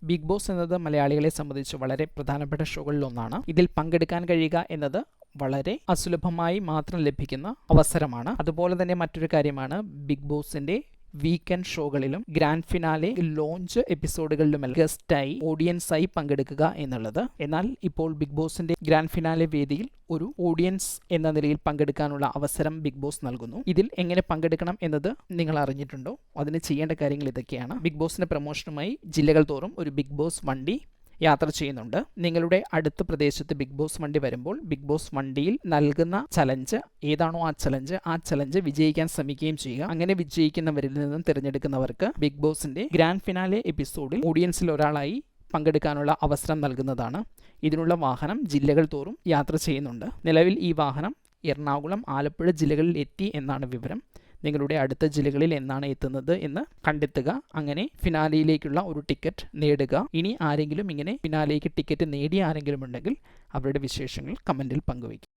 Big boss എന്നത് മലയാളികളെ സംബന്ധിച്ച് വളരെ പ്രധാനപ്പെട്ട ഷോകളിലൊന്നാണ്. ഇതിൽ പങ്കെടുക്കാൻ കഴിയുക എന്നത് വളരെ അസുലഭമായി മാത്രം ലഭിക്കുന്ന അവസരമാണ്. അതുപോലെ തന്നെ മറ്റൊരു കാര്യമാണ് ബിഗ് ബോസിന്റെ വീക്കെൻഡ് ഷോകളിലും ഗ്രാൻഡ് ഫിനാലെ ലോഞ്ച് എപ്പിസോഡുകളിലുമെല്ലാം ഗസ്റ്റായി ഓഡിയൻസായി പങ്കെടുക്കുക എന്നുള്ളത്. എന്നാൽ ഇപ്പോൾ ബിഗ് ബോസിന്റെ ഗ്രാൻഡ് ഫിനാലെ വേദിയിൽ ഒരു ഓഡിയൻസ് എന്ന നിലയിൽ പങ്കെടുക്കാനുള്ള അവസരം ബിഗ് ബോസ് നൽകുന്നു. ഇതിൽ എങ്ങനെ പങ്കെടുക്കണം എന്നത് നിങ്ങൾ അറിഞ്ഞിട്ടുണ്ടോ? അതിന് ചെയ്യേണ്ട കാര്യങ്ങൾ ഇതൊക്കെയാണ്. ബിഗ് ബോസിന്റെ പ്രൊമോഷനുമായി ജില്ലകൾ തോറും ഒരു ബിഗ് ബോസ് വണ്ടി യാത്ര ചെയ്യുന്നുണ്ട്. നിങ്ങളുടെ അടുത്ത പ്രദേശത്ത് ബിഗ് ബോസ് വണ്ടി വരുമ്പോൾ ബിഗ് ബോസ് വണ്ടിയിൽ നൽകുന്ന ചലഞ്ച് ഏതാണോ ആ ചലഞ്ച് വിജയിക്കാൻ ശ്രമിക്കുകയും ചെയ്യുക. അങ്ങനെ വിജയിക്കുന്നവരിൽ നിന്നും തിരഞ്ഞെടുക്കുന്നവർക്ക് ബിഗ് ബോസിന്റെ ഗ്രാൻഡ് ഫിനാലെ എപ്പിസോഡിൽ ഓഡിയൻസിൽ ഒരാളായി പങ്കെടുക്കാനുള്ള അവസരം നൽകുന്നതാണ്. ഇതിനുള്ള വാഹനം ജില്ലകൾ തോറും യാത്ര ചെയ്യുന്നുണ്ട്. നിലവിൽ ഈ വാഹനം എറണാകുളം, ആലപ്പുഴ ജില്ലകളിൽ എത്തി എന്നാണ് വിവരം. നിങ്ങളുടെ അടുത്ത ജില്ലകളിൽ എന്നാണ് എത്തുന്നത് എന്ന് കണ്ടെത്തുക. അങ്ങനെ ഫിനാലയിലേക്കുള്ള ഒരു ടിക്കറ്റ് നേടുക. ഇനി ആരെങ്കിലും ഇങ്ങനെ ഫിനാലയ്ക്ക് ടിക്കറ്റ് നേടിയ ആരെങ്കിലും ഉണ്ടെങ്കിൽ അവരുടെ വിശേഷങ്ങൾ കമൻറ്റിൽ പങ്കുവയ്ക്കും.